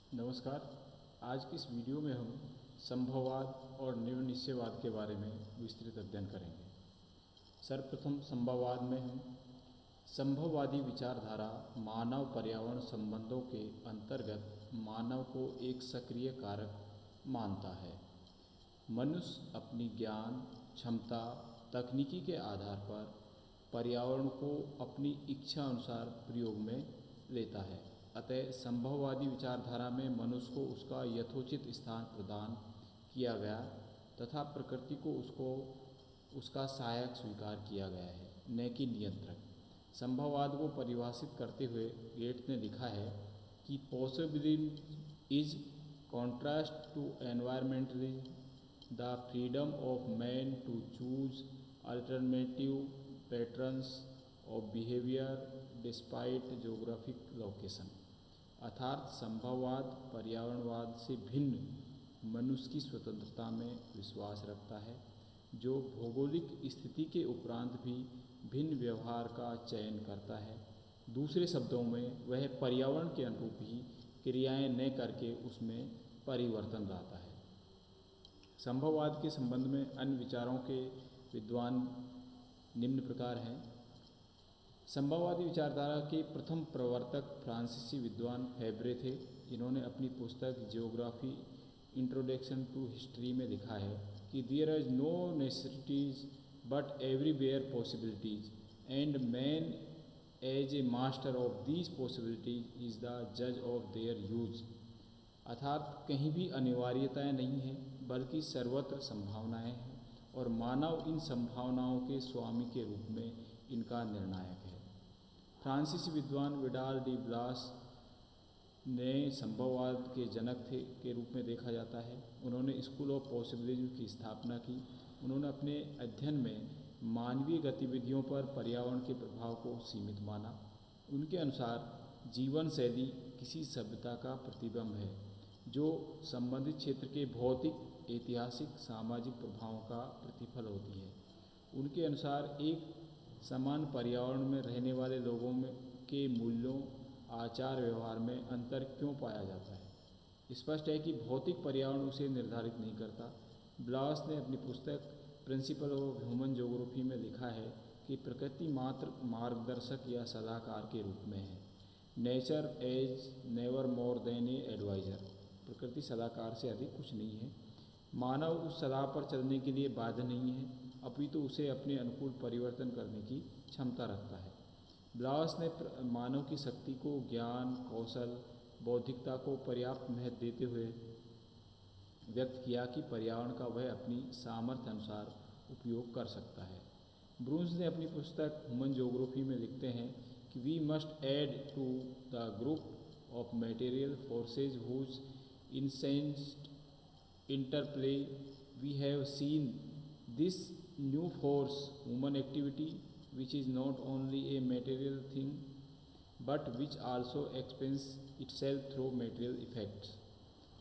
नमस्कार। आज की इस वीडियो में हम संभववाद और निर्निश्चयवाद के बारे में विस्तृत अध्ययन करेंगे। सर्वप्रथम संभववाद में हम संभववादी विचारधारा मानव पर्यावरण संबंधों के अंतर्गत मानव को एक सक्रिय कारक मानता है। मनुष्य अपनी ज्ञान, क्षमता, तकनीकी के आधार पर पर्यावरण को अपनी इच्छा अनुसार प्रयोग में लेता है। अतः संभववादी विचारधारा में मनुष्य को उसका यथोचित स्थान प्रदान किया गया तथा प्रकृति को उसका सहायक स्वीकार किया गया है, न कि नियंत्रक। संभववाद को परिभाषित करते हुए गेट्स ने लिखा है कि possibility is contrast to environmentalism, the freedom of man to choose alternative patterns of behaviour despite geographic location. अर्थात संभववाद पर्यावरणवाद से भिन्न मनुष्य की स्वतंत्रता में विश्वास रखता है, जो भौगोलिक स्थिति के उपरांत भी भिन्न व्यवहार का चयन करता है। दूसरे शब्दों में वह पर्यावरण के अनुरूप ही क्रियाएं न करके उसमें परिवर्तन लाता है। संभववाद के संबंध में अन्य विचारों के विद्वान निम्न प्रकार हैं। संभववादी विचारधारा के प्रथम प्रवर्तक फ्रांसीसी विद्वान फेब्रे थे, जिन्होंने अपनी पुस्तक जियोग्राफी इंट्रोडक्शन टू हिस्ट्री में लिखा है कि there is no necessities but everywhere possibilities and man as a master of these possibilities is the जज ऑफ देयर यूज। अर्थात कहीं भी अनिवार्यताएं नहीं हैं, बल्कि सर्वत्र संभावनाएं हैं और मानव इन संभावनाओं के स्वामी के रूप में इनका निर्णायक है। फ्रांसीसी विद्वान विडाल डी ब्लास ने संभववाद के जनक के रूप में देखा जाता है। उन्होंने स्कूल ऑफ पॉसिबिलिज्म की स्थापना की। उन्होंने अपने अध्ययन में मानवीय गतिविधियों पर पर्यावरण के प्रभाव को सीमित माना। उनके अनुसार जीवन शैली किसी सभ्यता का प्रतिबिंब है, जो संबंधित क्षेत्र के भौतिक, ऐतिहासिक, सामाजिक प्रभावों का प्रतिफल होती है। उनके अनुसार एक समान पर्यावरण में रहने वाले लोगों के मूल्यों, आचार व्यवहार में अंतर क्यों पाया जाता है। स्पष्ट है कि भौतिक पर्यावरण उसे निर्धारित नहीं करता। ब्लास ने अपनी पुस्तक प्रिंसिपल ऑफ ह्यूमन ज्योग्राफी में लिखा है कि प्रकृति मात्र मार्गदर्शक या सलाहकार के रूप में है। Nature as never more than a adviser. प्रकृति सलाहकार से अधिक कुछ नहीं है। मानव उस सलाह पर चलने के लिए बाध्य नहीं है, अपितु उसे अपने अनुकूल परिवर्तन करने की क्षमता रखता है। ब्लास ने मानव की शक्ति को, ज्ञान, कौशल, बौद्धिकता को पर्याप्त महत्व देते हुए व्यक्त किया कि पर्यावरण का वह अपनी सामर्थ्य अनुसार उपयोग कर सकता है। ब्रून्स ने अपनी पुस्तक ह्यूमन ज्योग्राफी में लिखते हैं कि we must add to the group of material forces whose incessant interplay we have seen this new force human activity, which is not only a material thing but which also expands itself through material effects।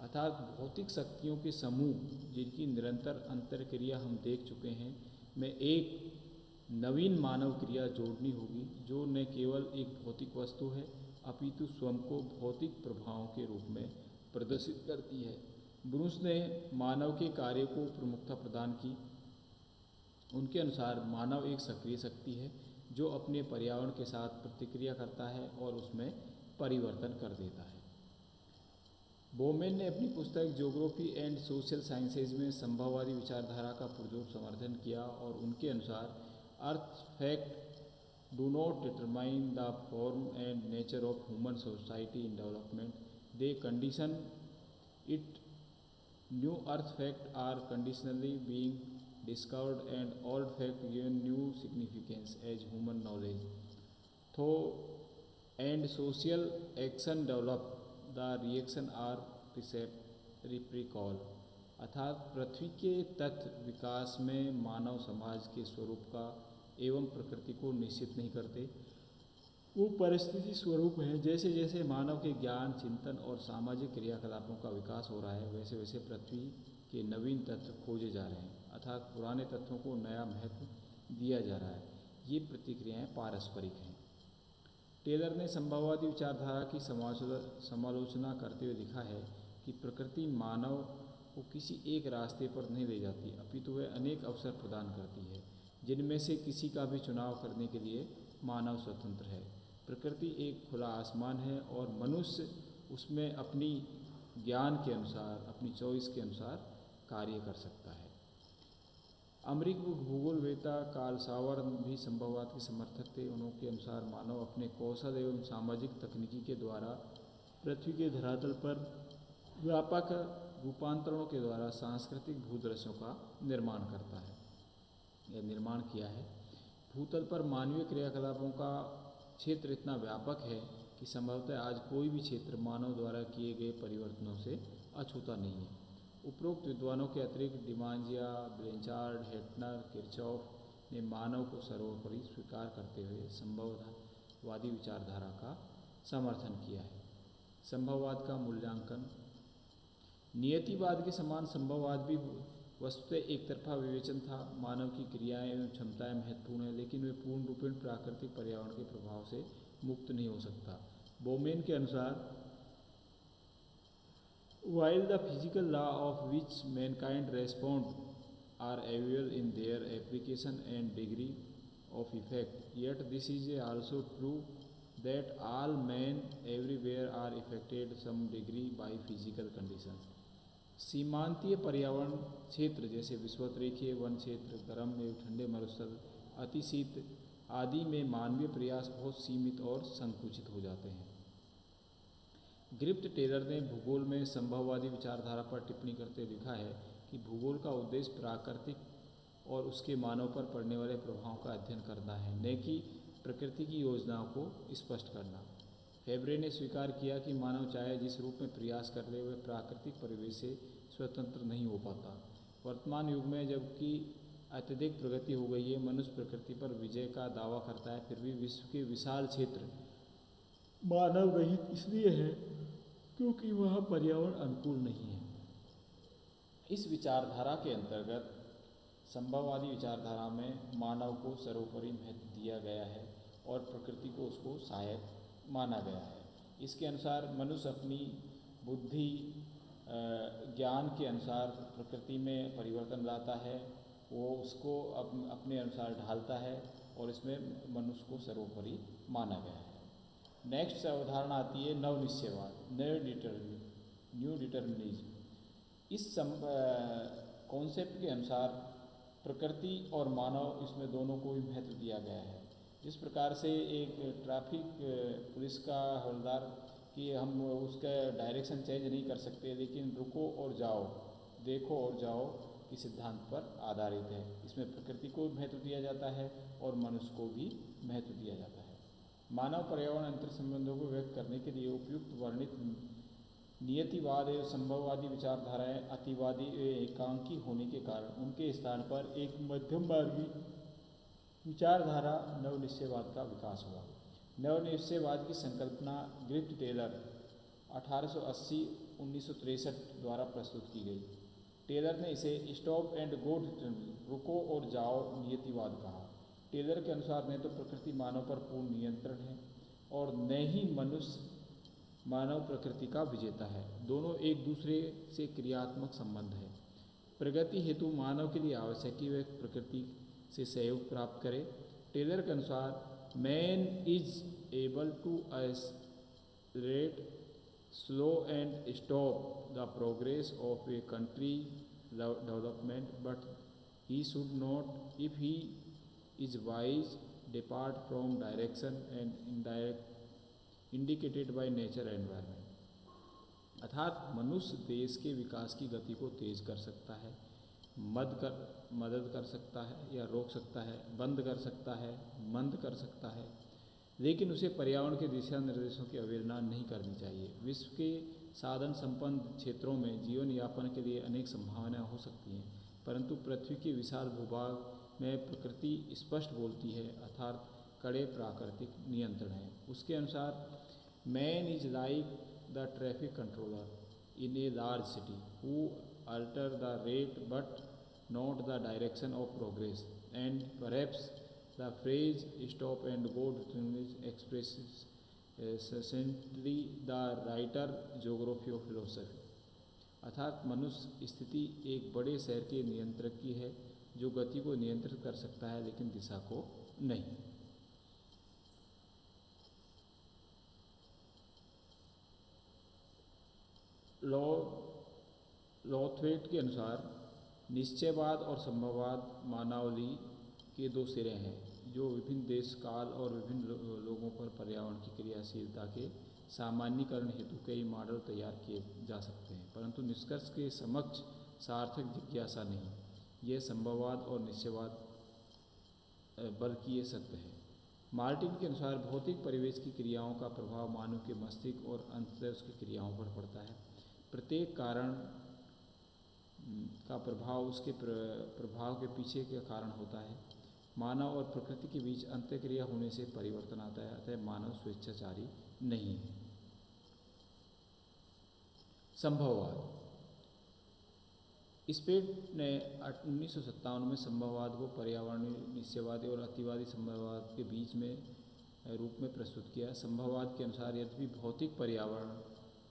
अर्थात भौतिक शक्तियों के समूह जिनकी निरंतर अंतरक्रिया हम देख चुके हैं, में एक नवीन मानव क्रिया जोड़नी होगी, जो न केवल एक भौतिक वस्तु है, अपितु स्वयं को भौतिक प्रभावों के रूप में प्रदर्शित करती है। ब्रूस ने मानव के कार्य को प्रमुखता प्रदान की। उनके अनुसार मानव एक सक्रिय शक्ति है, जो अपने पर्यावरण के साथ प्रतिक्रिया करता है और उसमें परिवर्तन कर देता है। बोमेन ने अपनी पुस्तक ज्योग्राफी एंड सोशल साइंसेज में संभववादी विचारधारा का पुरजोर समर्थन किया और उनके अनुसार earth fact do not determine the form and nature of human society in development, they condition it. New earth facts are conditionally being discovered and old facts given new significance as human knowledge. Thought and social action develop, the reaction are reciprocal। अर्थात पृथ्वी के तत्व विकास में मानव समाज के स्वरूप का एवं प्रकृति को निश्चित नहीं करते, वो परिस्थिति स्वरूप है। जैसे जैसे मानव के ज्ञान, चिंतन और सामाजिक क्रियाकलापों का विकास हो रहा है, वैसे वैसे पृथ्वी के नवीन तत्व खोजे जा रहे हैं, अर्थात पुराने तत्वों को नया महत्व दिया जा रहा है। ये प्रतिक्रियाएं पारस्परिक हैं। टेलर ने संभववादी विचारधारा की समालोचना करते हुए लिखा है कि प्रकृति मानव को किसी एक रास्ते पर नहीं ले जाती, अपितु वह अनेक अवसर प्रदान करती है, जिनमें से किसी का भी चुनाव करने के लिए मानव स्वतंत्र है। प्रकृति एक खुला आसमान है और मनुष्य उसमें अपनी ज्ञान के अनुसार, अपनी चॉइस के अनुसार कार्य कर सकता है। अमेरिकी भूगोलवेत्ता कार्ल सावर भी संभववाद के समर्थक थे। उनके अनुसार मानव अपने कौशल एवं सामाजिक तकनीकी के द्वारा पृथ्वी के धरातल पर व्यापक रूपांतरणों के द्वारा सांस्कृतिक भूदृश्यों का निर्माण करता है या निर्माण किया है। भूतल पर मानवीय क्रियाकलापों का क्षेत्र इतना व्यापक है कि संभवतः आज कोई भी क्षेत्र मानव द्वारा किए गए परिवर्तनों से अछूता नहीं है। उपरोक्त विद्वानों के अतिरिक्त डिमांजिया, ब्लेंचार्ड, हेटनर, किरचॉफ ने मानव को सर्वोपरि स्वीकार करते हुए संभववादी विचारधारा का समर्थन किया है। संभववाद का मूल्यांकन। नियतिवाद के समान संभववाद भी वस्तुतः एक तरफा विवेचन था। मानव की क्रियाएं एवं क्षमताएं महत्वपूर्ण हैं, लेकिन वे पूर्ण रूपेण प्राकृतिक पर्यावरण के प्रभाव से मुक्त नहीं हो सकता। बोमेन के अनुसार while the physical law of which mankind respond are available in their application and degree of effect, yet this is also true that all men everywhere are affected some degree by physical conditions. सीमांतीय पर्यावरण क्षेत्र जैसे विषुवतरेखीय one क्षेत्र, गर्म एवं ठंडे मरुस्थल, अतिशीत आदि में मानवीय प्रयास बहुत सीमित और संकुचित हो जाते हैं। ग्रिफ्ट टेलर ने भूगोल में संभववादी विचारधारा पर टिप्पणी करते लिखा है कि भूगोल का उद्देश्य प्राकृतिक और उसके मानव पर पड़ने वाले प्रभावों का अध्ययन करना है, न कि प्रकृति की योजनाओं को स्पष्ट करना। फेब्रे ने स्वीकार किया कि मानव चाहे जिस रूप में प्रयास कर ले, वह प्राकृतिक परिवेश से स्वतंत्र नहीं हो पाता। वर्तमान युग में जबकि अत्यधिक प्रगति हो गई है, मनुष्य प्रकृति पर विजय का दावा करता है, फिर भी विश्व के विशाल क्षेत्र मानव रहित इसलिए है क्योंकि वह पर्यावरण अनुकूल नहीं है। इस विचारधारा के अंतर्गत संभववादी विचारधारा में मानव को सर्वोपरि महत्व दिया गया है और प्रकृति को उसको सहायक माना गया है। इसके अनुसार मनुष्य अपनी बुद्धि ज्ञान के अनुसार प्रकृति में परिवर्तन लाता है, वो उसको अपने अनुसार ढालता है और इसमें मनुष्य को सर्वोपरि माना गया है। नेक्स्ट अवधारणा आती है नवनिश्चयवाद, न्यू डिटर्मिनिज्म। इस कॉन्सेप्ट के अनुसार प्रकृति और मानव, इसमें दोनों को भी महत्व दिया गया है। जिस प्रकार से एक ट्रैफिक पुलिस का हवलदार कि हम उसका डायरेक्शन चेंज नहीं कर सकते, लेकिन रुको और जाओ, देखो और जाओ के सिद्धांत पर आधारित है। इसमें प्रकृति को महत्व दिया जाता है और मनुष्य को भी महत्व दिया जाता है। मानव पर्यावरण अंतर संबंधों को व्यक्त करने के लिए उपयुक्त वर्णित नियतिवाद एवं संभववादी विचारधाराएं अतिवादी एकांकी होने के कारण उनके स्थान पर एक मध्यम मार्गी विचारधारा नवनिश्चयवाद का विकास हुआ। नवनिश्चयवाद की संकल्पना ग्रिफ्ट टेलर 1880-1963 द्वारा प्रस्तुत की गई। टेलर ने इसे स्टॉप एंड गो, रुको और जाओ नियतिवाद कहा। टेलर के अनुसार न तो प्रकृति मानव पर पूर्ण नियंत्रण है और न ही मनुष्य मानव प्रकृति का विजेता है। दोनों एक दूसरे से क्रियात्मक संबंध है। प्रगति हेतु मानव के लिए आवश्यक कि वह प्रकृति से सहयोग प्राप्त करे। टेलर के अनुसार man is able to accelerate, slow and stop the progress of a country development, but he should not, if he is wise, depart from direction and indirect indicated by nature and environment। अर्थात मनुष्य देश के विकास की गति को तेज कर सकता है, मदद कर सकता है या रोक सकता है, बंद कर सकता है, मंद कर सकता है, लेकिन उसे पर्यावरण के दिशा निर्देशों की अवहेलना नहीं करनी चाहिए। विश्व के साधन संपन्न क्षेत्रों में जीवन यापन के लिए अनेक संभावनाएं हो सकती हैं, परंतु पृथ्वी के विशाल भूभाग में प्रकृति स्पष्ट बोलती है, अर्थात कड़े प्राकृतिक नियंत्रण है। उसके अनुसार man is like the traffic controller in a large city who alter the rate but not the direction of progress, and perhaps the phrase stop and go determinism expresses sanitary the writer geography of philosophy, अर्थात मनुष्य स्थिति एक बड़े शहर के नियंत्रक की है जो गति को नियंत्रित कर सकता है लेकिन दिशा को नहीं। लॉथवेट के अनुसार निश्चयवाद और संभववाद मानवली के दो सिरे हैं जो विभिन्न देश काल और विभिन्न लोगों पर पर्यावरण की क्रियाशीलता के सामान्यीकरण हेतु कई मॉडल तैयार किए जा सकते हैं, परंतु निष्कर्ष के समक्ष सार्थक जिज्ञासा नहीं। यह संभववाद और निश्चयवाद बल्कि ये सत्य है। मार्टिन के अनुसार भौतिक परिवेश की क्रियाओं का प्रभाव मानव के मस्तिष्क और अंततः उसकी क्रियाओं पर पड़ता है। प्रत्येक कारण का प्रभाव उसके प्रभाव के पीछे का कारण होता है। मानव और प्रकृति के बीच अंतःक्रिया होने से परिवर्तन आता है, अतः मानव स्वेच्छाचारी नहीं है। संभववाद। स्पेट ने 1957 में संभववाद को पर्यावरणीय निश्चयवादी और अतिवादी संभववाद के बीच में रूप में प्रस्तुत किया। संभववाद के अनुसार यद्यपि भौतिक पर्यावरण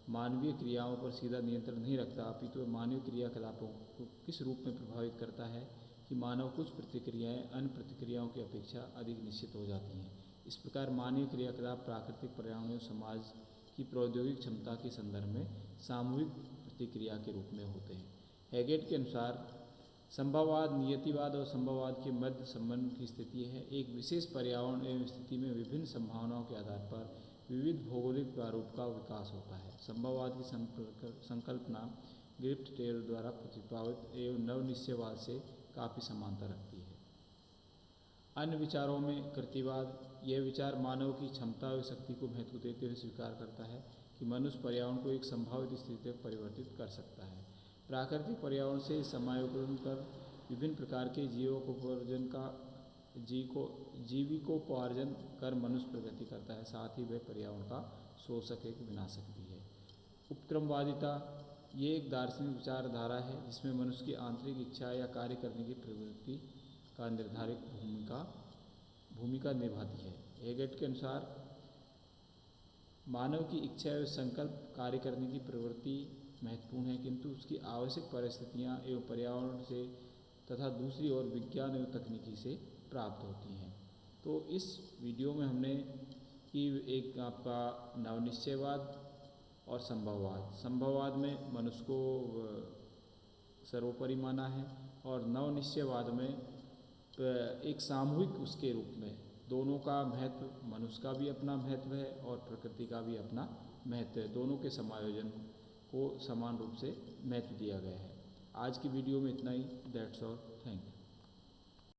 मानवीय क्रियाओं पर सीधा नियंत्रण नहीं रखता, अपितु मानवीय क्रियाकलापों को किस रूप में प्रभावित करता है कि मानव कुछ प्रतिक्रियाएं अन्य प्रतिक्रियाओं की अपेक्षा अधिक निश्चित हो जाती हैं। इस प्रकार मानवीय क्रियाकलाप प्राकृतिक पर्यावरण और समाज की प्रौद्योगिक क्षमता के संदर्भ में सामूहिक प्रतिक्रिया के रूप में होते हैं। हेगेट के अनुसार संभववाद नियतिवाद और संभववाद के मध्य संबंध की स्थिति है। एक विशेष पर्यावरण एवं स्थिति में विभिन्न संभावनाओं के आधार पर विविध भौगोलिक प्रारूप का विकास होता है। संभववाद की संकल्पना ग्रिफ्ट टेल द्वारा प्रतिपादित एवं नवनिश्चयवाद से काफ़ी समानता रखती है। अन्य विचारों में कृतिवाद, यह विचार मानव की क्षमता और शक्ति को महत्व देते हुए स्वीकार करता है कि मनुष्य पर्यावरण को एक संभावित स्थिति तक परिवर्तित कर सकता है। प्राकृतिक पर्यावरण से समायोजन कर विभिन्न प्रकार के जीविकोपार्जन कर मनुष्य प्रगति करता है, साथ ही वह पर्यावरण का शोषक एक विनाशक भी है। उपक्रमवादिता, ये एक दार्शनिक विचारधारा है जिसमें मनुष्य की आंतरिक इच्छा या कार्य करने की प्रवृत्ति का निर्धारित भूमिका निभाती है। हेगेट के अनुसार मानव की इच्छा एवं संकल्प कार्य करने की प्रवृत्ति महत्वपूर्ण है, किंतु उसकी आवश्यक परिस्थितियाँ एवं पर्यावरण से तथा दूसरी ओर विज्ञान एवं तकनीकी से प्राप्त होती हैं। तो इस वीडियो में हमने कि एक आपका नवनिश्चयवाद और संभववाद, संभववाद में मनुष्य को सर्वोपरि माना है और नवनिश्चयवाद में एक सामूहिक उसके रूप में दोनों का महत्व, मनुष्य का भी अपना महत्व है और प्रकृति का भी अपना महत्व है। दोनों के समायोजन को समान रूप से महत्व दिया गया है। आज की वीडियो में इतना ही। That's all. Thank you.